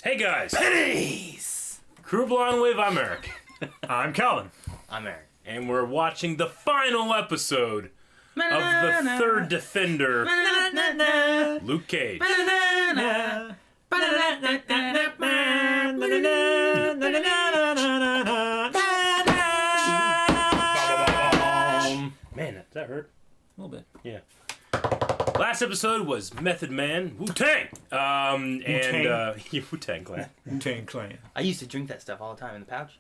Hey guys! Pennies! Crew Blonde Wave, I'm Eric. I'm Calvin. I'm Eric. And we're watching the final episode of the third Defender, Luke Cage. Man, does that hurt? A little bit. Yeah. Last episode was Method Man, Wu-Tang. Wu-Tang Clan. Wu-Tang Clan. I used to drink that stuff all the time in the pouch.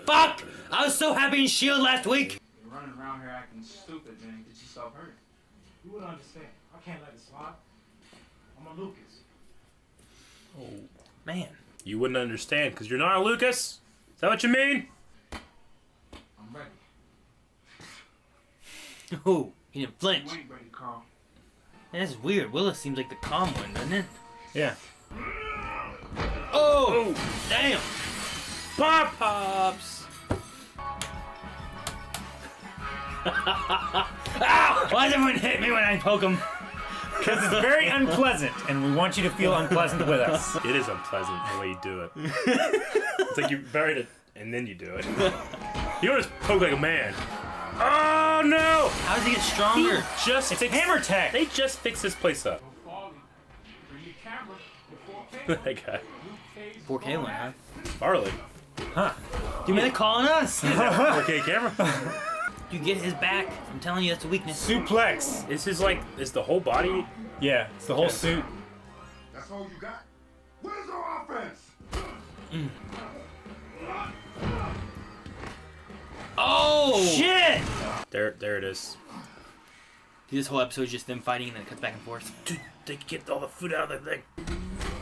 Fuck! I was so happy in S.H.I.E.L.D. last week! You're running around here acting stupid, man. Get yourself hurt. You wouldn't understand. I can't let it slide. I'm a Lucas. Oh, man. You wouldn't understand because you're not a Lucas? Is that what you mean? I'm ready. Ooh, he didn't flinch. You ain't ready, Carl. Man, this is weird. Willis seems like the calm one, doesn't it? Yeah. Oh! Damn! Pops! Ow! Why does everyone hit me when I poke him? Because it's very unpleasant, and we want you to feel unpleasant with us. It is unpleasant the way you do it. It's like you buried it and then you do it. You don't just poke like a man. Oh no! How does he get stronger? It's hammer tech. They just fixed this place up. Farley, bring your camera. Your 4K. That guy. 4K one, huh? Farley. Huh. Dude, man, they're calling us! 4K camera. You get his back. I'm telling you, that's a weakness. Suplex. Is the whole body? Yeah, it's the whole suit. That's all you got? Where's our offense? Oh! Shit! There it is. Dude, this whole episode is just them fighting and then it cuts back and forth. Dude, they can get all the food out of the thing.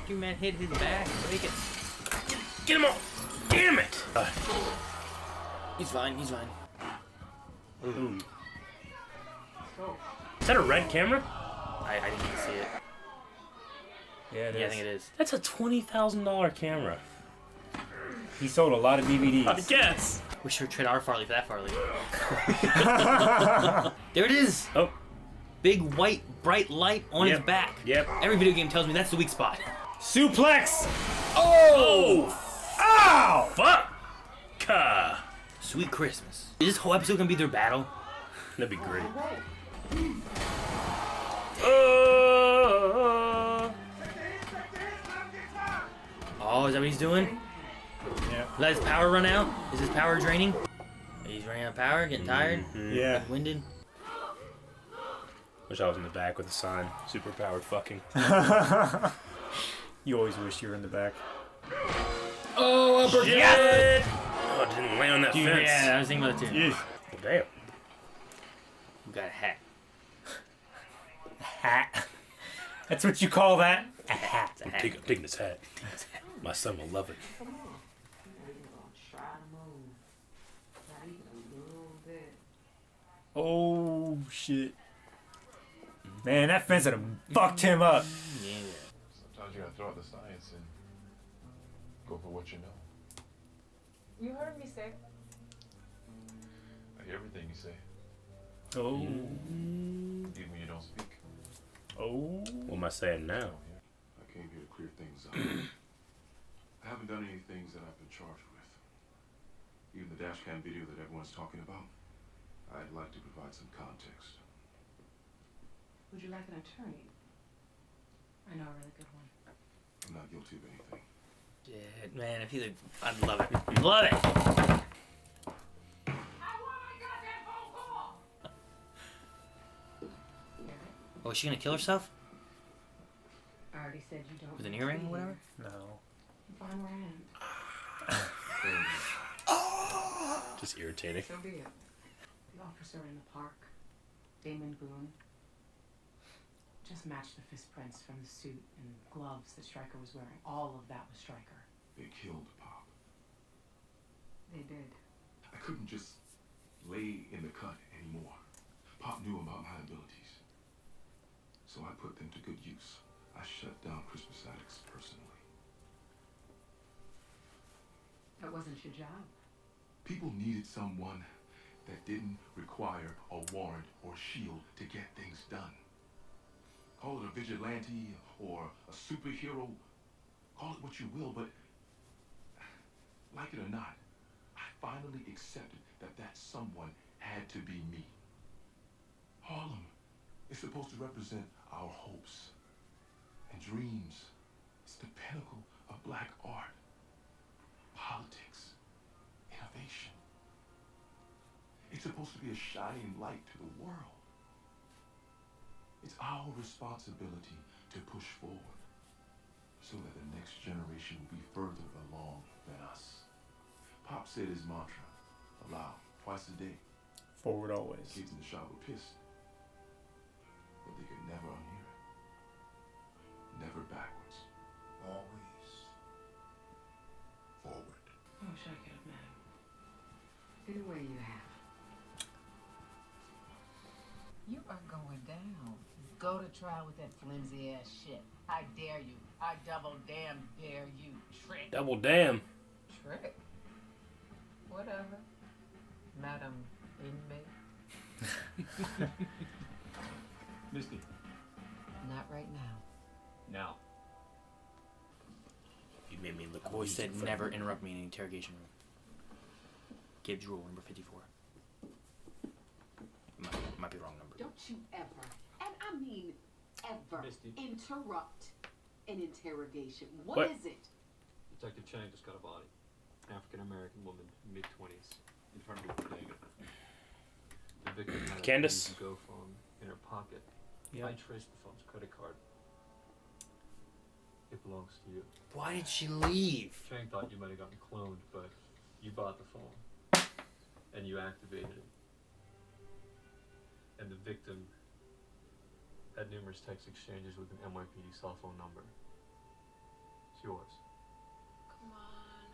Dude, man, hit his back. Break it. Get him all. Damn it! He's fine, he's fine. Ooh. Is that a red camera? I didn't even see it. Yeah, it Yeah, I is. think it is. That's a $20,000 camera. He sold a lot of DVDs. I guess. We should trade our Farley for that Farley. There it is! Oh. Big white bright light on his Yep. back. Yep. Every video game tells me that's the weak spot. Suplex! Oh! Ow! Fuck! Sweet Christmas. Is this whole episode gonna be their battle? That'd be great. Oh, is that what he's doing? Yeah. Let his power run out? Is his power draining? He's running out of power, getting tired, Yeah. winded. Wish I was in the back with the sign. Super powered fucking. You always wish you were in the back. Oh, upper Shit! Oh, it didn't land on that Dude, fence. yeah, I was thinking about it too. Yeah. Well, damn. We got a hat. Hat. That's what you call that? A hat. It's a hat. I'm taking this hat. My son will love it. Oh, shit. Man, that fence would have fucked him up. Yeah. Sometimes you gotta throw out the science and go for what you know. You heard me say. I hear everything you say, Oh. even when you don't speak. Oh. What am I saying now? I came here to clear things up. I haven't done any things that I've been charged with. Even the dash cam video that everyone's talking about, I'd like to provide some context. Would you like an attorney? I know a really good one. I'm not guilty of anything. Shit, man, if he's a... I'd love it. Love it! Oh, is she gonna kill herself? I already said you don't. With an earring or whatever? No. I'm fine where I am. Just irritating. So be it. The officer in the park, Damon Boone, just matched the fist prints from the suit and gloves that Stryker was wearing. All of that was Stryker. They killed Pop. They did. I couldn't just lay in the cut anymore. Pop knew about my abilities. So I put them to good use. I shut down Christmas Addicts personally. That wasn't your job. People needed someone that didn't require a warrant or shield to get things done. Call it a a vigilante or a superhero. Call it what you will, but like it or not, I finally accepted that that someone had to be me. Harlem is supposed to represent our hopes and dreams. It's the pinnacle of black art, politics, innovation. It's supposed to be a shining light to the world. It's our responsibility to push forward so that the next generation will be further along than us. Pop said his mantra, aloud, twice a day. Forward always. Kids in the shop were pissed, but they could never unhear it. Never backwards. Always forward. I wish I could have met him. In a way you have. You are going down. Go to trial with that flimsy ass shit. I dare you. I double damn dare you. Trick. Double damn. Trick. Whatever. Madam Inmate. Misty. Not right now. Now. You made me look. Always said never interrupt me in the interrogation room. Gibbs rule number 54. Might be wrong number. Don't you ever, and I mean ever, Misty. interrupt an interrogation. What? What is it? Detective Chang just got a body. African-American woman, mid-20s, in front of a bodega. The victim had a Candace? Go phone in her pocket. Yep. I traced the phone's credit card. It belongs to you. Why did she leave? Chang thought you might have gotten cloned, but you bought the phone. And you activated it. And the victim had numerous text exchanges with an NYPD cell phone number. It's yours. Come on.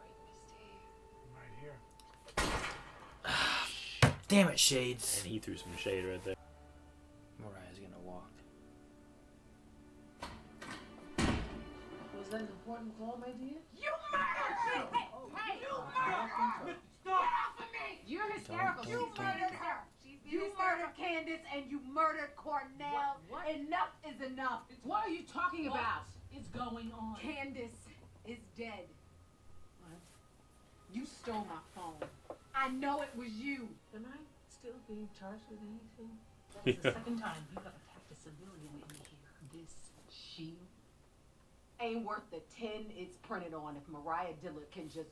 Wait, Misty. Right here. Damn it, Shades. And he threw some shade right there. Mariah's gonna walk. Was that an important call, my dear? You murdered me! Hey! You murdered her! Get off of me! You're hysterical. You murdered her! You murdered Candace and you murdered Cornell. What? Enough is enough. What are you talking about? Is going on. Candace is dead. What? You stole my phone. I know it was you. Am I still being charged with anything? That is the second time you have attacked a civilian in here. This shield ain't worth the 10 it's printed on if Mariah Dillard can just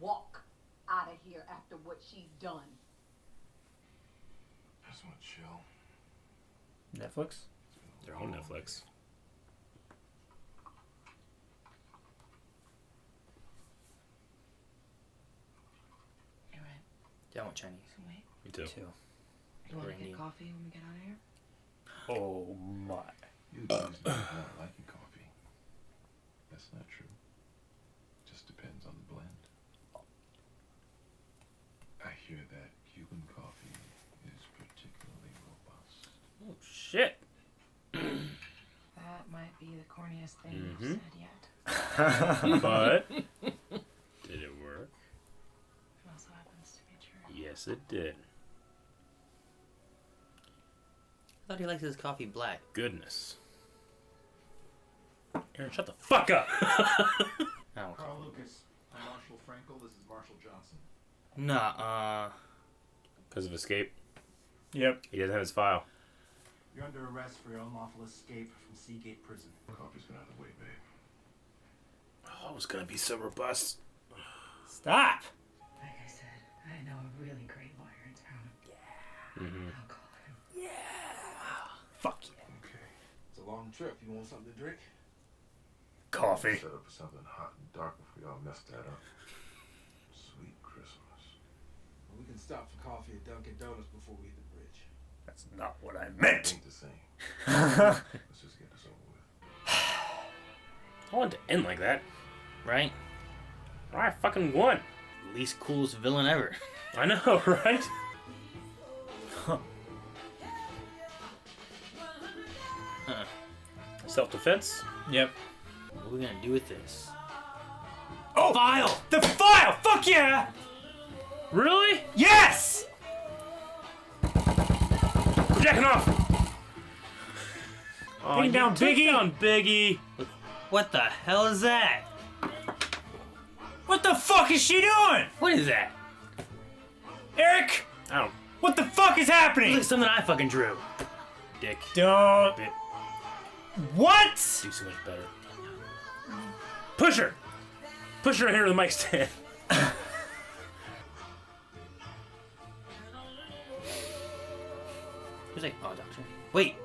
walk out of here after what she's done. Just want to chill. Netflix? They're on Netflix. You're right. Yeah, I want Chinese. Wait. Me too. Two. You want to Indian. get coffee when we get out of here? Oh my. You accuse me of not liking coffee. That's not true. Just depends on the blend. I hear that Cuban coffee is particularly robust. Oh shit. That might be the corniest thing Mhm. you've said yet. But did it work? It also happens to be true. Yes, it did. I thought he liked his coffee black. Goodness. Aaron, shut the fuck up. I don't Carl Lucas. I'm Marshall Frankel. This is Marshall Johnson. Nah, Because of escape. Yep. He doesn't have his file. You're under arrest for your unlawful escape from Seagate Prison. Coffee's been out of the way, babe. Oh, it's gonna be so robust. Stop! Like I said, I know a really great lawyer in town. Mm-hmm. I'll call him. Fuck yeah. Okay. It's a long trip. You want something to drink? Coffee. Set up for something hot and dark before y'all mess that up. Sweet Christmas. Well, we can stop for coffee at Dunkin' Donuts before we hit the bridge. That's not what I It meant. ain't the same. Let's just get this over with. I want it to end like that. right? I fucking won. Least coolest villain ever. I know, right? Huh. Self-defense? Yep. What are we gonna do with this? Oh! File! The file! Fuck yeah! Really? Yes! We're jacking off! Taking down Biggie. Down Biggie. What the hell is that? What the fuck is she doing? What is that? Eric, I don't. what the fuck is It happening? looks like something I fucking drew. Dick. Don't. Bit. What? Do so much better. Push her. Push her in here to the mic stand. Who's like, oh, doctor. Wait.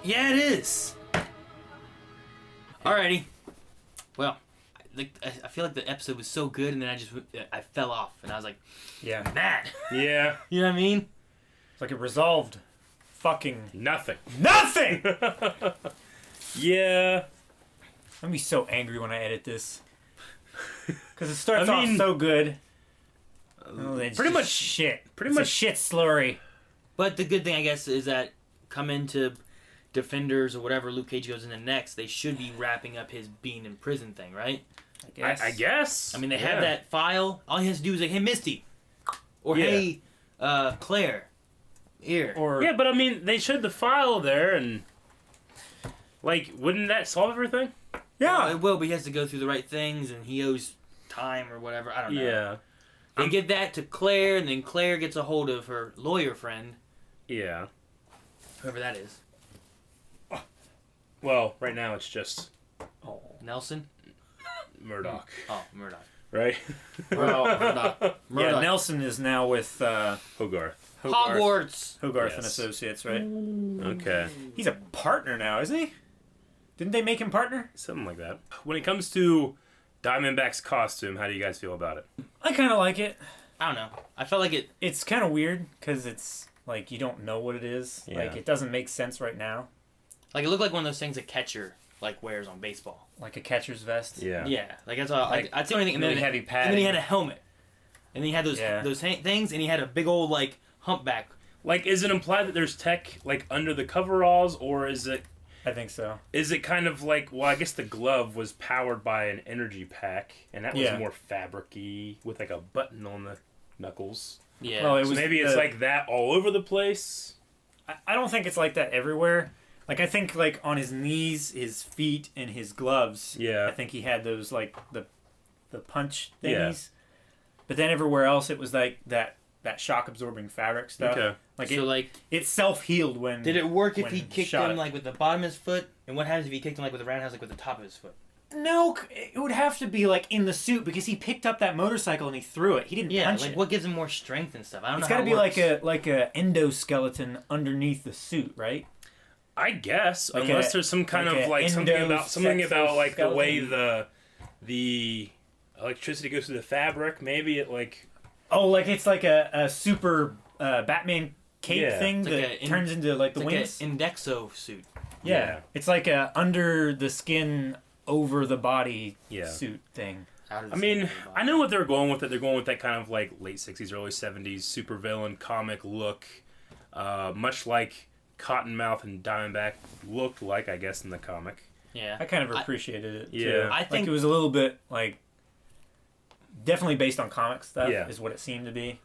Yeah, it is. Alrighty. Well, I feel like the episode was so good, and then I fell off, and I was like, Yeah. mad. Yeah. You know what I mean? It's like it resolved. Fucking Nothing. nothing. Yeah. I'm gonna be so angry when I edit this. Because it starts I mean, off so good. Oh, it's pretty just much shit. pretty It's much- a shit slurry. But the good thing, I guess, is that come into Defenders or whatever Luke Cage goes into next, they should be wrapping up his being in prison thing, right? I guess. I mean, they have that file. All he has to do is like, hey, Misty. Or, Yeah. hey, Claire. Here. Or Yeah, but I mean, they showed the file there, and like, wouldn't that solve everything? Well, it will, but he has to go through the right things, and he owes time or whatever. I don't know. Yeah. They give that to Claire, and then Claire gets a hold of her lawyer friend, Yeah. whoever that is. Well, right now it's just Nelson? Murdoch, Oh, Murdoch. right? well, Murdoch. yeah. Murdoch. Nelson is now with Hogarth. Hogwarts. Hogarth and Yes. Associates, right? Okay. He's a partner now, isn't he? Didn't they make him partner? Something like that. When it comes to Diamondback's costume, how do you guys feel about it? I kind of like it. I don't know. I felt like it. It's kind of weird because it's like you don't know what it is. Yeah. Like it doesn't make sense right now. Like, it looked like one of those things a catcher, like, wears on baseball. Like a catcher's vest. Yeah. Yeah. Like, that's all. Like, that's the only thing. And really then, heavy and padding. then he had a helmet. And then he had those Yeah. things, and he had a big old, like, humpback. Like, is it implied that there's tech like under the coveralls, or is it I think so. kind of like? Well, I guess the glove was powered by an energy pack, and that was Yeah. more fabric-y with like a button on the knuckles. Yeah. Well, it So was maybe it's like that all over the place. I don't think it's like that everywhere. Like I think like on his knees, his feet, and his gloves. Yeah. I think he had those like the punch Yeah. thingies. But then everywhere else, it was like that shock absorbing fabric stuff. Okay. Like so, like, it self healed when. did it work if when he kicked shot him, it. like, with the bottom of his foot? And what happens if he kicked him, like, with the roundhouse, like, with the top of his foot? No, it would have to be like in the suit because he picked up that motorcycle and he threw it. He didn't Yeah, punch like, it. what gives him more strength and stuff? I don't It's know got how to it be works. like a endoskeleton underneath the suit, right? I guess, Like unless a- there's some kind like of a like something about like the way endosexoskeleton. the electricity goes through the fabric. Maybe it like Oh, like it's like a super Batman cape Yeah. thing It's like that a turns into like the It's wings. like an Indexo suit. Yeah. It's like a under the skin, over the body Yeah. suit thing. Out of the I mean, skin of the body. I know what they're going with. It. They're going with that kind of like late '60s, early '70s supervillain comic look, much like Cottonmouth and Diamondback looked like, I guess, in the comic. Yeah. I kind of appreciated it. Yeah. Too. I like think- it was a little bit like definitely based on comic stuff. Yeah. Is what it seemed to be.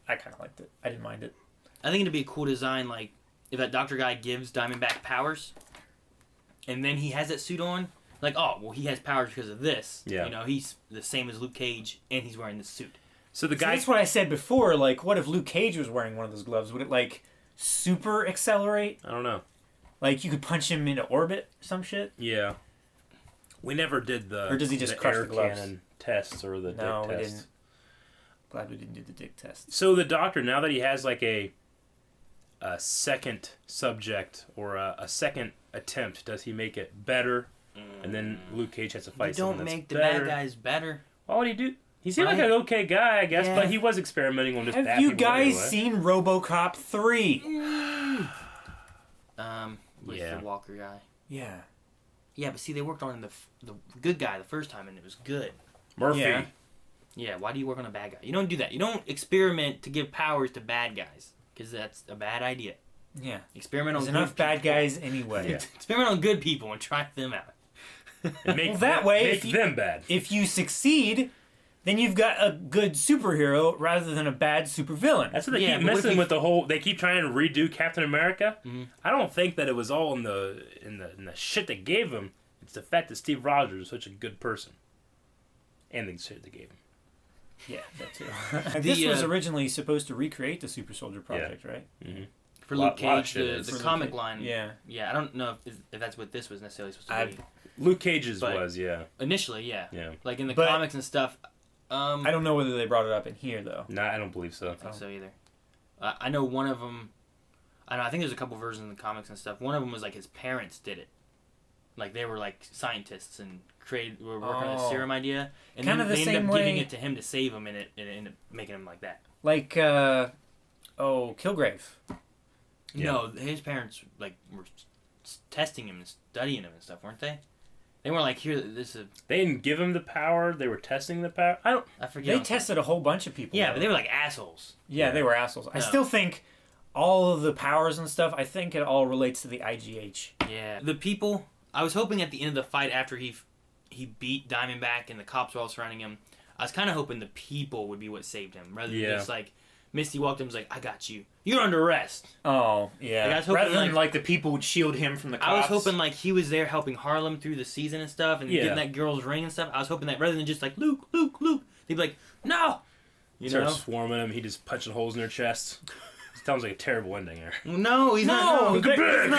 I kind of liked it. I didn't mind it. I think it'd be a cool design, like, if that doctor guy gives Diamondback powers, and then he has that suit on, like, oh, well, he has powers because of this. Yeah. You know, he's the same as Luke Cage, and he's wearing this suit. So the See, guy, that's what I said before. Like, what if Luke Cage was wearing one of those gloves? Would it like super accelerate? I don't know. Like you could punch him into orbit, or some shit. Yeah, we never did the Or does he just crush air the gloves? cannon tests or the No, dick we test. didn't. Glad we didn't do the dick test. So the doctor, now that he has like a second subject or a second attempt, does he make it better? And then Luke Cage has to You fight someone don't that's make the better. bad guys better. Why would he do? He seemed like Right. an okay guy, I guess, Yeah. but he was experimenting on just bad Have you people guys anyway. seen RoboCop 3? With Yeah. the Walker guy. Yeah. Yeah, but see, they worked on the good guy the first time, and it was good. Murphy? Yeah. Yeah, why do you work on a bad guy? You don't do that. You don't experiment to give powers to bad guys, because that's a bad idea. Yeah. Experiment There's on enough good bad people. guys anyway. Yeah. Experiment on good people and try them out. And make Well, that way, make if you- them bad. If you succeed, then you've got a good superhero rather than a bad supervillain. That's what they keep messing with the whole. They keep trying to redo Captain America. Mm-hmm. I don't think that it was all in the shit they gave him. It's the fact that Steve Rogers is such a good person, and the shit they gave him. Yeah, that too. This was originally supposed to recreate the Super Soldier Project, right? Mm-hmm. For Luke Cage, the comic line. Yeah. Yeah, I don't know if that's what this was necessarily supposed to be. Luke Cage's was, yeah. Initially, yeah. Yeah. Like in the comics and stuff. I don't know whether they brought it up in here, though. No, I don't believe so. I don't think so either. I know one of them... I think there's a couple versions in the comics and stuff. One of them was like his parents did it. Like they were like scientists and were working on a serum idea. And kind then of they ended up giving it to him to save him, and it ended up making him like that. Like, Kilgrave. Yeah. No, his parents like were testing him and studying him and stuff, weren't they? They weren't like, here, this is... They didn't give him the power. They were testing the power. I forget. They tested a whole bunch of people. Yeah, but they were like assholes. Yeah, they were assholes. No. I still think all of the powers and stuff, I think it all relates to the IGH. Yeah. The people... I was hoping at the end of the fight after he beat Diamondback and the cops were all surrounding him, I was kind of hoping the people would be what saved him. Rather than just like, Misty walked in and was like, I got you. You're under arrest. Oh, yeah. Like, I was hoping, rather than like the people would shield him from the cops. I was hoping like he was there helping Harlem through the season and stuff and getting that girl's ring and stuff. I was hoping that rather than just like, Luke, they'd be like, no! You know? Swarming him. He just punching holes in their chest. Sounds like a terrible ending here. No, he's not. Get back!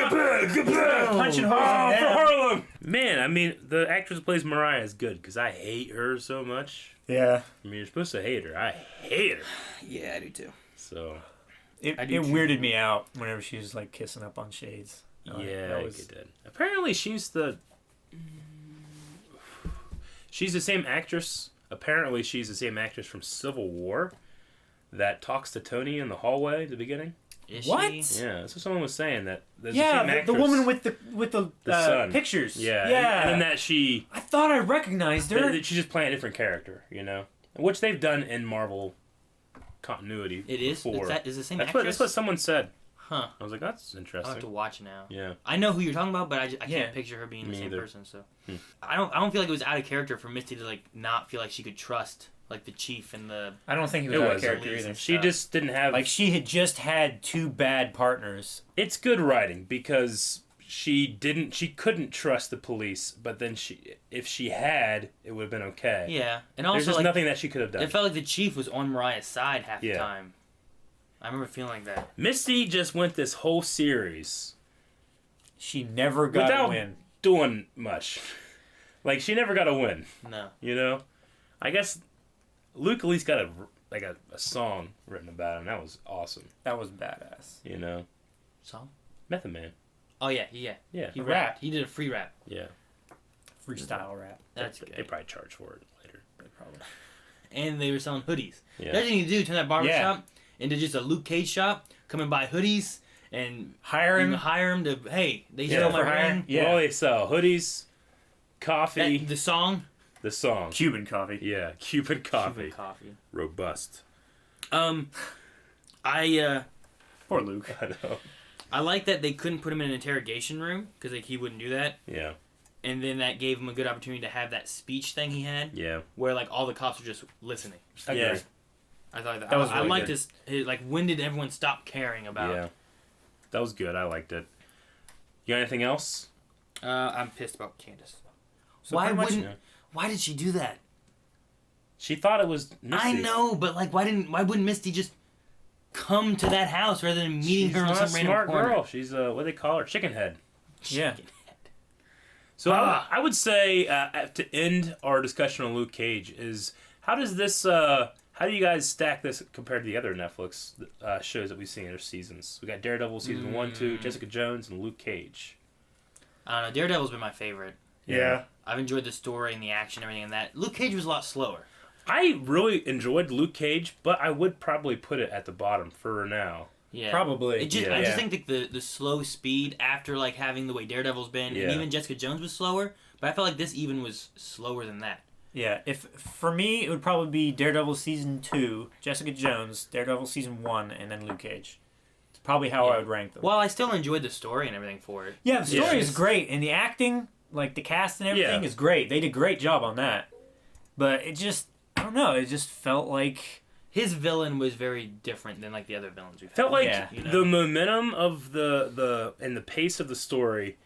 Punching holes in for Harlem! Man, I mean, the actress who plays Mariah is good, because I hate her so much. Yeah. I mean, you're supposed to hate her. I hate her. Yeah, I do too. So... It weirded me out whenever she was, like, kissing up on Shades. Yeah, it did. Apparently, she's the same actress. Apparently, she's the same actress from Civil War that talks to Tony in the hallway at the beginning. Is what? She? Yeah, that's what someone was saying. That the same actress, the woman with the son. Pictures. Yeah, yeah. And that she... I thought I recognized her. That she's just playing a different character, you know? Which they've done in Marvel continuity It is? before. Is the same actress? That's what someone said. Huh. I was like, that's interesting. I'll have to watch now. Yeah. I know who you're talking about, but I can't picture her being the same person, so... I don't feel like it was out of character for Misty to, like, not feel like she could trust... Like the chief and the... I don't think he was out of character either. She just didn't have... Like, she had just had two bad partners. It's good writing, because she couldn't trust the police, but then if she had, it would have been okay. Yeah. And also, there's just nothing that she could have done. It felt like the chief was on Mariah's side half the time. I remember feeling like that. Misty just went this whole series... She never got a win. Without doing much. Like, she never got a win. No. You know? I guess... Luke at least got a song written about him. That was awesome. That was badass. You know? Song? Method Man. Oh, yeah. Yeah. He rapped. He did a free rap. Yeah. Freestyle rap. That's good. They probably charge for it later. They probably. And they were selling hoodies. Yeah. That's what you need to do. Turn that barbershop into just a Luke Cage shop. Come and buy hoodies and hire him to, hey, they stole my ring. Yeah. Well, they sell hoodies, coffee. The song. The song. Cuban coffee. Yeah, Cuban coffee. Cuban coffee. Robust. Poor Luke. I know. I like that they couldn't put him in an interrogation room because like he wouldn't do that. Yeah. And then that gave him a good opportunity to have that speech thing he had. Yeah. Where like all the cops were just listening. Yeah. I thought that. Was really I liked good. this. Like when did everyone stop caring about? Yeah. That was good. I liked it. You got anything else? I'm pissed about Candace. So Why did she do that? She thought it was Misty. I know, but like, why wouldn't Misty just come to that house rather than meeting her in some random smart corner? girl. She's what do they call her? Chicken head. Yeah. So I would say to end our discussion on Luke Cage is how does this? How do you guys stack this compared to the other Netflix shows that we've seen in their seasons? We got Daredevil season 1, 2, Jessica Jones, and Luke Cage. I don't know. Daredevil's been my favorite. Yeah. I've enjoyed the story and the action and everything and that. Luke Cage was a lot slower. I really enjoyed Luke Cage, but I would probably put it at the bottom for now. Yeah. Probably. I just think that the slow speed after like having the way Daredevil's been and even Jessica Jones was slower, but I felt like this even was slower than that. Yeah, for me it would probably be Daredevil season 2, Jessica Jones, Daredevil season 1, and then Luke Cage. It's probably how I would rank them. Well, I still enjoyed the story and everything for it. Yeah, the story is great, and the acting, like the cast and everything, is great. They did a great job on that. But it just I don't know. It just felt like his villain was very different than like the other villains we've had. Felt like Yeah. the momentum of the and the pace of the story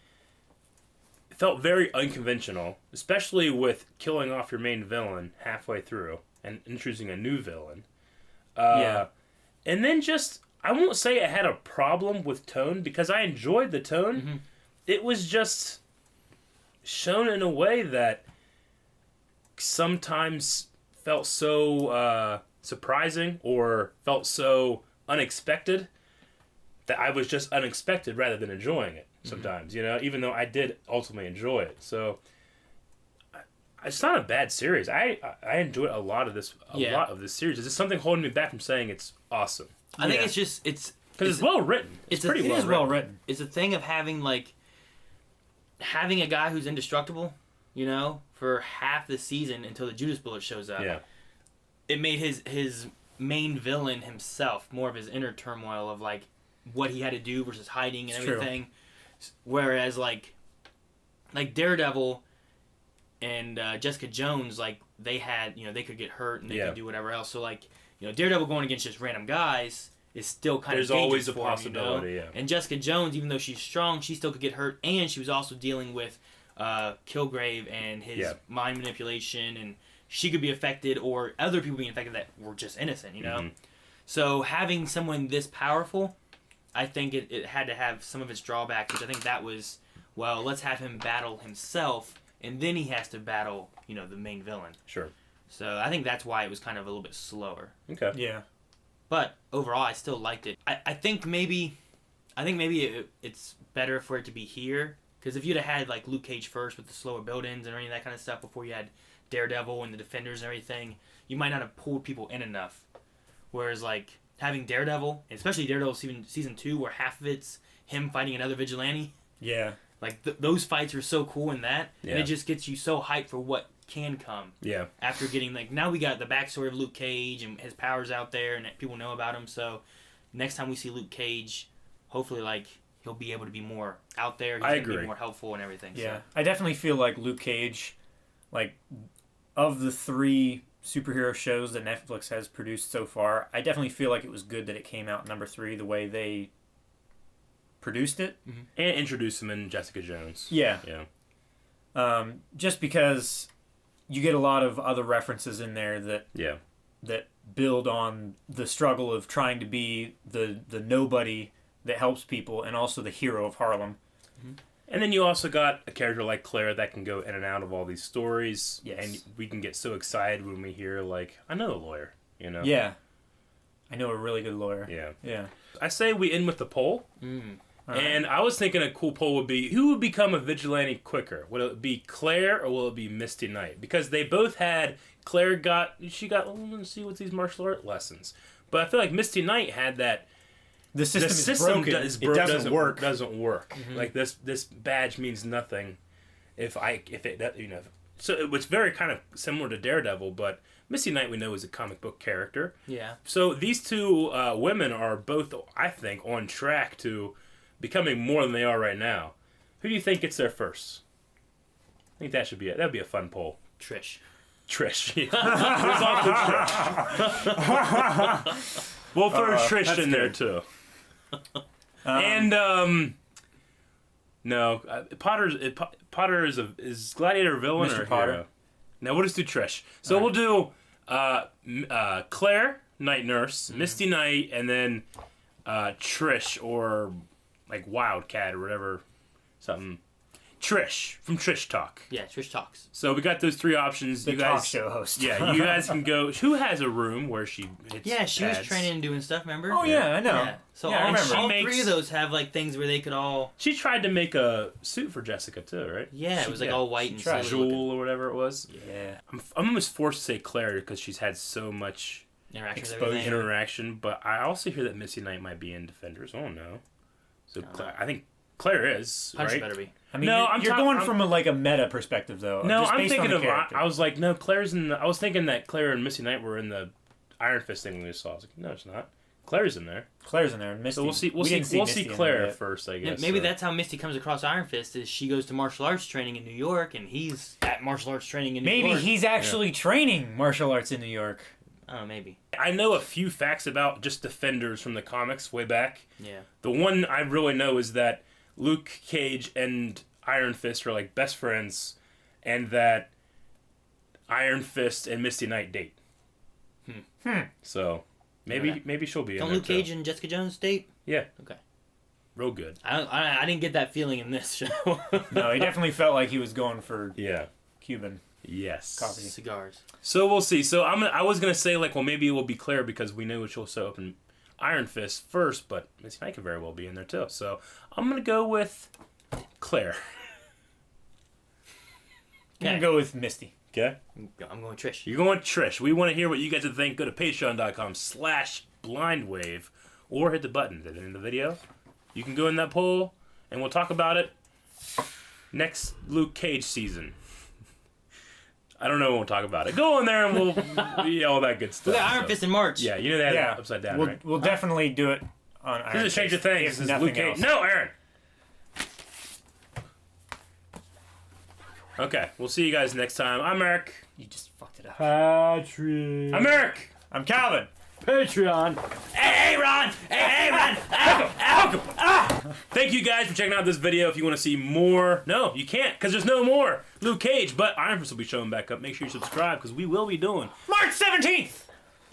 felt very unconventional, especially with killing off your main villain halfway through and introducing a new villain. And then just, I won't say it had a problem with tone because I enjoyed the tone. Mm-hmm. It was just shown in a way that sometimes felt so surprising or felt so unexpected that I was just unexpected rather than enjoying it sometimes, you know, even though I did ultimately enjoy it. So it's not a bad series. I enjoyed a lot of this series. Is this something holding me back from saying it's awesome? I think it's just because it's well written. It's pretty well written. It's a thing of having a guy who's indestructible, you know, for half the season until the Judas Bullet shows up. Yeah. It made his main villain himself more of his inner turmoil of like what he had to do versus hiding and everything. Whereas like Daredevil and Jessica Jones, like they had, you know, they could get hurt and they could do whatever else. So like, you know, Daredevil going against just random guys is still kind of dangerous. There's always a for possibility, him, you know? yeah. And Jessica Jones, even though she's strong, she still could get hurt, and she was also dealing with Kilgrave and his mind manipulation, and she could be affected, or other people being affected that were just innocent, you know? So having someone this powerful, I think it had to have some of its drawbacks, which I think that was, well, let's have him battle himself, and then he has to battle, you know, the main villain. Sure. So I think that's why it was kind of a little bit slower. Okay. Yeah. But overall, I still liked it. I think maybe it's better for it to be here, because if you'd have had like Luke Cage first with the slower build-ins and any of that kind of stuff before you had Daredevil and the Defenders and everything, you might not have pulled people in enough. Whereas like having Daredevil, especially Daredevil season 2, where half of it's him fighting another vigilante. Yeah. Like those fights are so cool in that, and it just gets you so hyped for what can come. Yeah. After getting like, now we got the backstory of Luke Cage and his powers out there, and people know about him. So next time we see Luke Cage, hopefully like he'll be able to be more out there. He's gonna be more helpful and everything. Yeah, so. I definitely feel like Luke Cage, like of the 3 superhero shows that Netflix has produced so far, I definitely feel like it was good that it came out number 3 the way they produced it. And introduced him in Jessica Jones. Yeah. Yeah. Just because you get a lot of other references in there that build on the struggle of trying to be the nobody that helps people and also the hero of Harlem. And then you also got a character like Claire that can go in and out of all these stories. Yes. And we can get so excited when we hear, like, I know a lawyer, you know? Yeah. I know a really good lawyer. Yeah. Yeah. I say we end with the poll. And I was thinking a cool poll would be, who would become a vigilante quicker? Will it be Claire or will it be Misty Knight? Because they both had, let's see what's these martial art lessons. But I feel like Misty Knight had that, the system is broken. It doesn't work. Like this badge means nothing if it, you know. So it was very kind of similar to Daredevil, but Misty Knight we know is a comic book character. Yeah. So these two women are both, I think, on track to becoming more than they are right now. Who do you think gets there first? I think that'd be a fun poll. Trish. Yeah. There's also Trish. We'll throw Trish in there too. And no, Potter is Gladiator a villain Mr. or Potter. hero? No, we'll just do Trish. So we'll do Claire, Night Nurse, Misty Knight, and then Trish or like Wildcat or whatever, something. Trish from Trish Talk. Yeah, Trish Talks. So we got those 3 options. The you guys, talk show host. Yeah, you guys can go. Who has a room where she hits Yeah, she was pads? training and doing stuff, remember? Oh, yeah, I know. Yeah. So Yeah, I all, remember. all She 3 of those have like things where they could all... She tried to make a suit for Jessica too, right? Yeah, it was like all white and silver Jewel looking. or whatever it was. Yeah. I'm almost forced to say Claire because she's had so much interaction, but I also hear that Misty Knight might be in Defenders. I don't know. So I think Claire is, Punch right? better be. I mean, No, you're going from a meta perspective, though. No, just I'm based thinking on of. the character. I was like, no, Claire's in. I was thinking that Claire and Misty Knight were in the Iron Fist thing we just saw. I was like, no, it's not. Claire's in there. Claire's in there. And Misty. So we'll see. We'll didn't see Misty in Claire there yet. first, I Yeah, guess. maybe that's how Misty comes across Iron Fist. Is she goes to martial arts training in New York, and he's at martial arts training in New York. Maybe he's actually training martial arts in New York. Oh, maybe. I know a few facts about just Defenders from the comics way back. Yeah. The one I really know is that Luke Cage and Iron Fist are like best friends, and that Iron Fist and Misty Knight date. So maybe she'll be in Don't there Luke too. Cage and Jessica Jones date? Yeah. Okay. Real good. I didn't get that feeling in this show. No, he definitely felt like he was going for Yeah. Cuban Yes. coffee. Cigars. So we'll see. So I was gonna say like, well, maybe it will be Claire because we know she'll show up in Iron Fist first, but Misty Knight could very well be in there too. So I'm gonna go with Claire. I'm gonna go with Misty. Okay. I'm going Trish. You're going Trish. We want to hear what you guys think. Go to patreon.com/blindwave or hit the button at the end of the video. You can go in that poll and we'll talk about it next Luke Cage season. I don't know when we'll talk about it. Go in there and we'll all that good stuff. We got Iron Fist in March. Yeah, you know they had it upside down, right? We'll definitely do it on Iron This is Fist. Stranger Things. if This is nothing Luke Cage. else. No, Aaron. Okay, we'll see you guys next time. I'm Eric. You just fucked it up. Patrick. I'm Eric. I'm Calvin. Patreon. Hey, Ron! Hey, Ron! Thank you guys for checking out this video. If you want to see more... No, you can't, because there's no more Luke Cage, but Iron Fist will be showing back up. Make sure you subscribe, because we will be doing March 17th!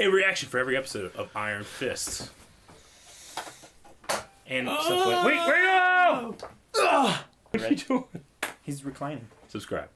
a reaction for every episode of Iron Fist. And stuff like... Wait, where you go? What are you doing? He's reclining. Subscribe.